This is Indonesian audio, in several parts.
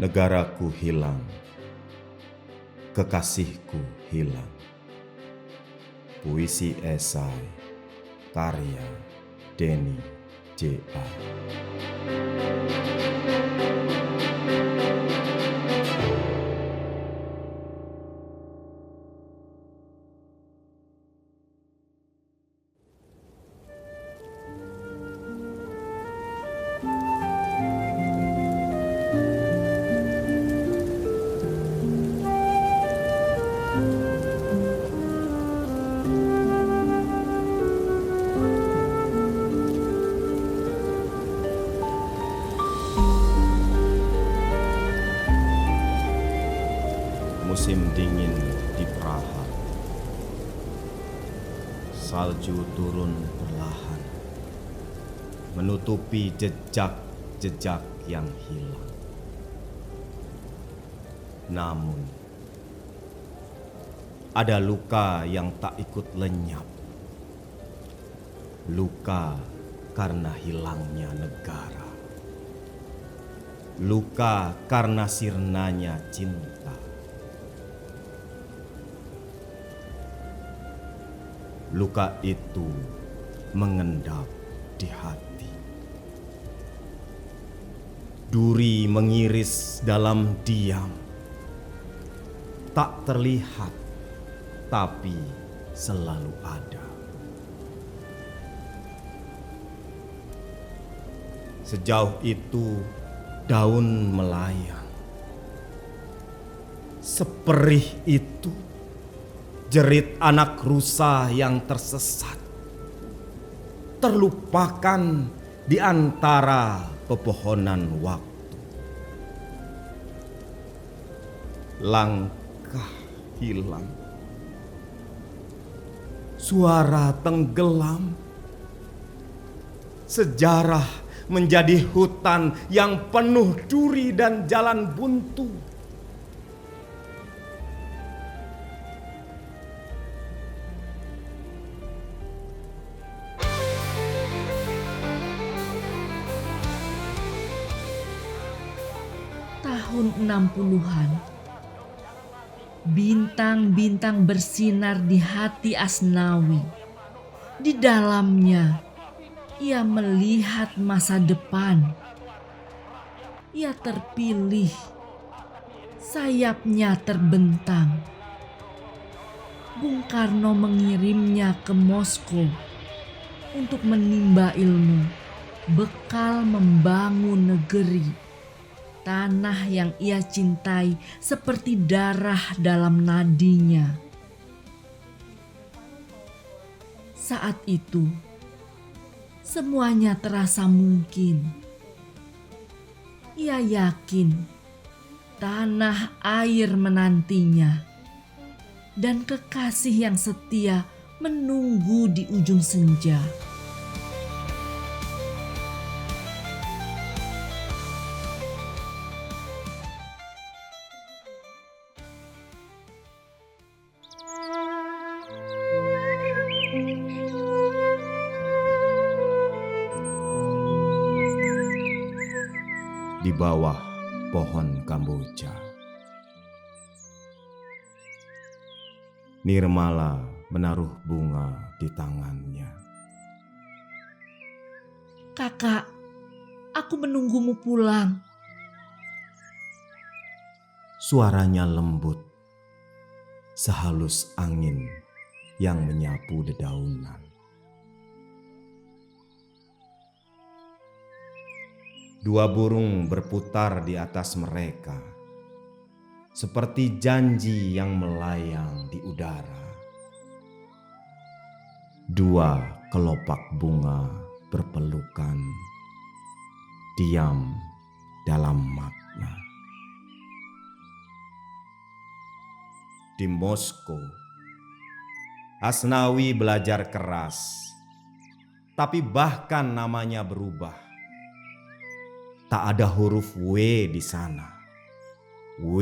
Negaraku hilang, kekasihku hilang. Puisi esai karya Denny J.A. Musim dingin di Praha. Salju turun perlahan, menutupi jejak-jejak yang hilang. Namun, ada luka yang tak ikut lenyap. Luka karena hilangnya negara. Luka karena sirnanya cinta. Luka itu mengendap di hati. Duri mengiris dalam diam. Tak terlihat, tapi selalu ada. Sejauh itu daun melayang. Seperih itu jerit anak rusa yang tersesat, terlupakan di antara pepohonan waktu. Langkah hilang, suara tenggelam, sejarah menjadi hutan yang penuh duri dan jalan buntu. Tahun 60-an, bintang-bintang bersinar di hati Asnawi. Di dalamnya, ia melihat masa depan. Ia terpilih, sayapnya terbentang. Bung Karno mengirimnya ke Moskow untuk menimba ilmu, bekal membangun negeri. Tanah yang ia cintai seperti darah dalam nadinya. Saat itu, semuanya terasa mungkin. Ia yakin tanah air menantinya dan kekasih yang setia menunggu di ujung senja. Di bawah pohon kamboja, Nirmala menaruh bunga di tangannya. Kakak, aku menunggumu pulang. Suaranya lembut, sehalus angin yang menyapu dedaunan. Dua burung berputar di atas mereka, seperti janji yang melayang di udara. Dua kelopak bunga berpelukan, diam dalam makna. Di Moskow, Asnawi belajar keras, tapi bahkan namanya berubah. Tak ada huruf W di sana. W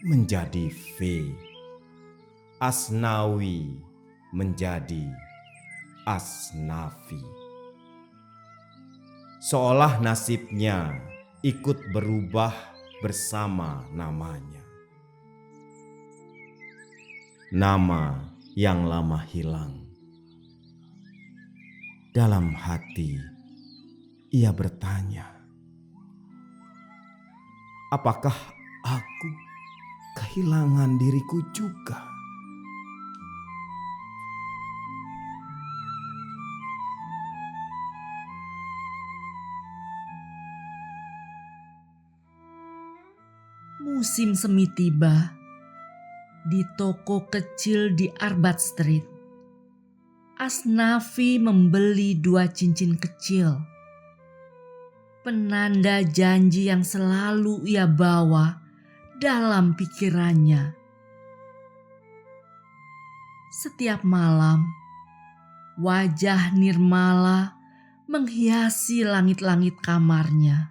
menjadi V. Asnawi menjadi Asnafi. Seolah nasibnya ikut berubah bersama namanya. Nama yang lama hilang. Dalam hati ia bertanya, apakah aku kehilangan diriku juga? Musim semi tiba. Di toko kecil di Arbat Street, Asnafi membeli 2 cincin kecil. Penanda janji yang selalu ia bawa dalam pikirannya. Setiap malam, wajah Nirmala menghiasi langit-langit kamarnya.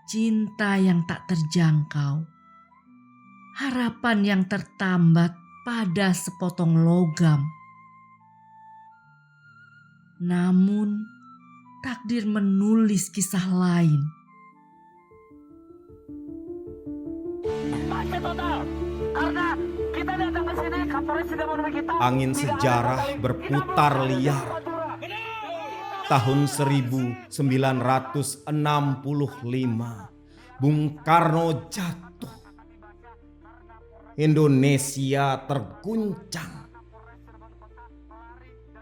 Cinta yang tak terjangkau, harapan yang tertambat pada sepotong logam. Namun, takdir menulis kisah lain. Macet total, karena kita datang ke sini, Kapolres sudah menemui kita. Angin sejarah berputar liar. Tahun 1965, Bung Karno jatuh. Indonesia terguncang.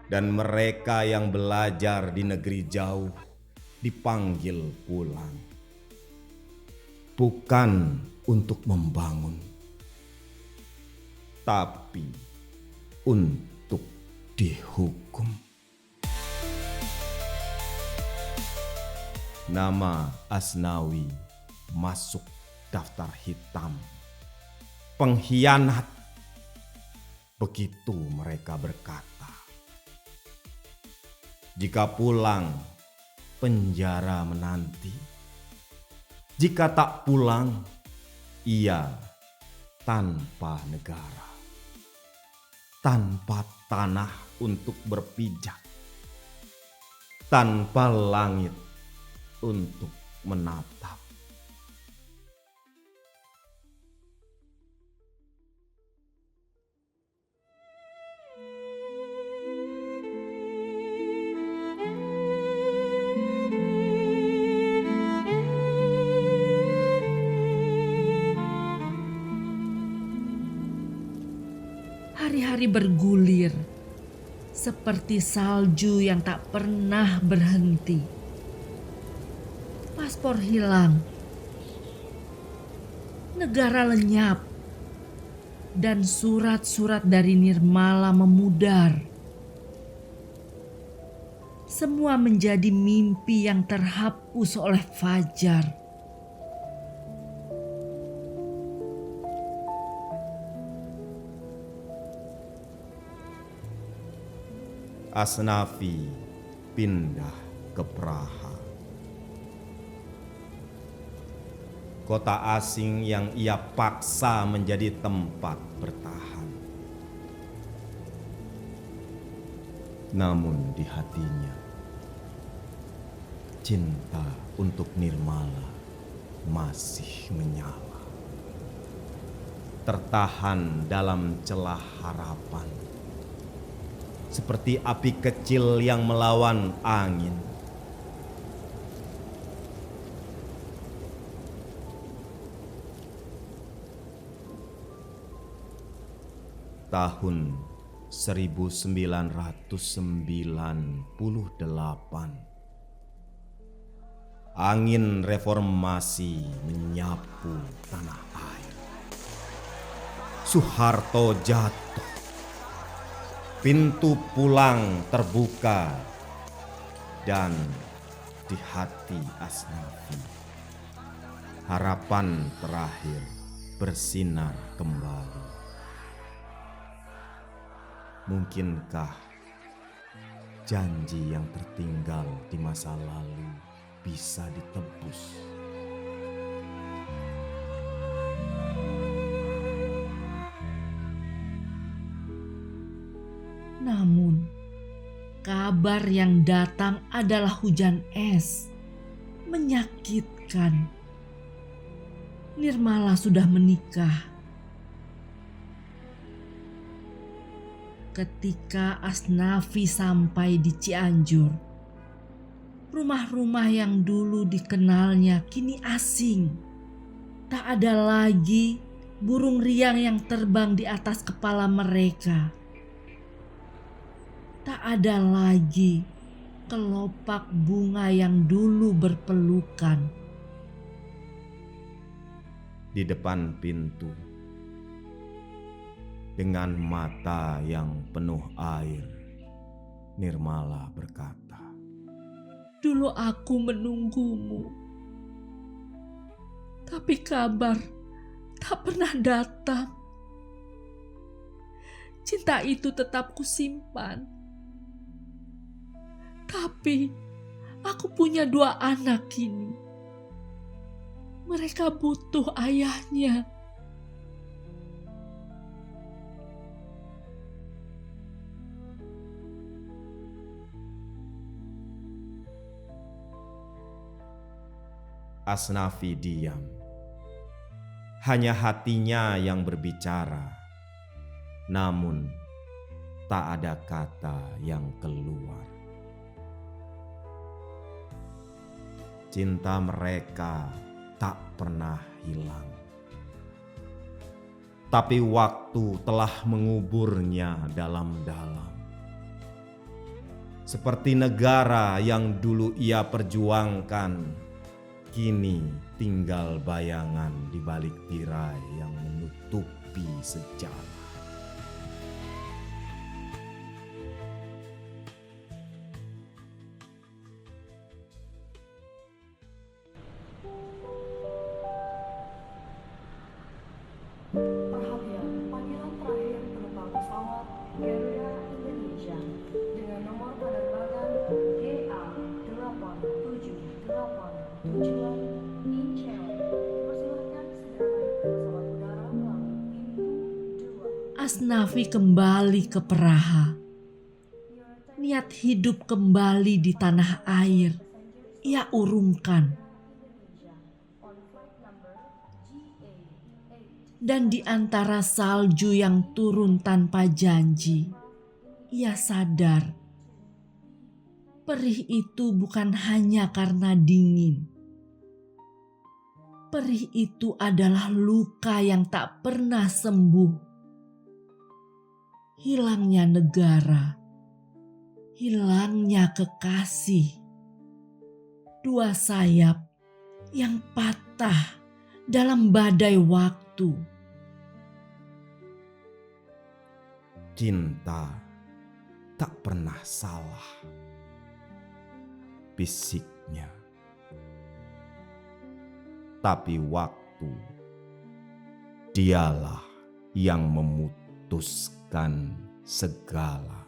Dan mereka yang belajar di negeri jauh dipanggil pulang. Bukan untuk membangun, tapi untuk dihukum. Nama Asnawi masuk daftar hitam. Pengkhianat, begitu mereka berkata. Jika pulang, penjara menanti. Jika tak pulang, ia tanpa negara, tanpa tanah untuk berpijak, tanpa langit untuk menatap. Hari-hari bergulir seperti salju yang tak pernah berhenti. Paspor hilang, negara lenyap, dan surat-surat dari Nirmala memudar. Semua menjadi mimpi yang terhapus oleh fajar. Asnafi pindah ke Praha. Kota asing yang ia paksa menjadi tempat bertahan. Namun di hatinya, cinta untuk Nirmala masih menyala. Tertahan dalam celah harapan. Seperti api kecil yang melawan angin. Tahun 1998, angin reformasi menyapu tanah air. Soeharto jatuh. Pintu pulang terbuka dan di hati Asnafi harapan terakhir bersinar kembali. Mungkinkah janji yang tertinggal di masa lalu bisa ditebus? Namun, kabar yang datang adalah hujan es, menyakitkan Nirmala sudah menikah. Ketika Asnafi sampai di Cianjur, rumah-rumah yang dulu dikenalnya kini asing. Tak ada lagi burung riang yang terbang di atas kepala mereka. Tak ada lagi kelopak bunga yang dulu berpelukan. Di depan pintu, dengan mata yang penuh air, Nirmala berkata, Dulu aku menunggumu, tapi kabar tak pernah datang. Cinta itu tetap kusimpan. Tapi aku punya 2 anak kini. Mereka butuh ayahnya. Asnafi diam. Hanya hatinya yang berbicara, namun tak ada kata yang keluar. Cinta mereka tak pernah hilang, tapi waktu telah menguburnya dalam-dalam. Seperti negara yang dulu ia perjuangkan, kini tinggal bayangan di balik tirai yang menutupi sejarah. Perhatian, panggilan terakhir penumpang pesawat Garuda Indonesia dengan nomor penerbangan GA878 tujuan Incheon. Persilahkan segera naik ke pesawat udara melalui pintu 2. Asnafi kembali ke Praha. Niat hidup kembali di tanah air ia urungkan. Dan di antara salju yang turun tanpa janji, ia sadar perih itu bukan hanya karena dingin. Perih itu adalah luka yang tak pernah sembuh. Hilangnya negara, hilangnya kekasih. 2 sayap yang patah dalam badai waktu. Cinta tak pernah salah, bisiknya. Tapi waktu, dialah yang memutuskan segala.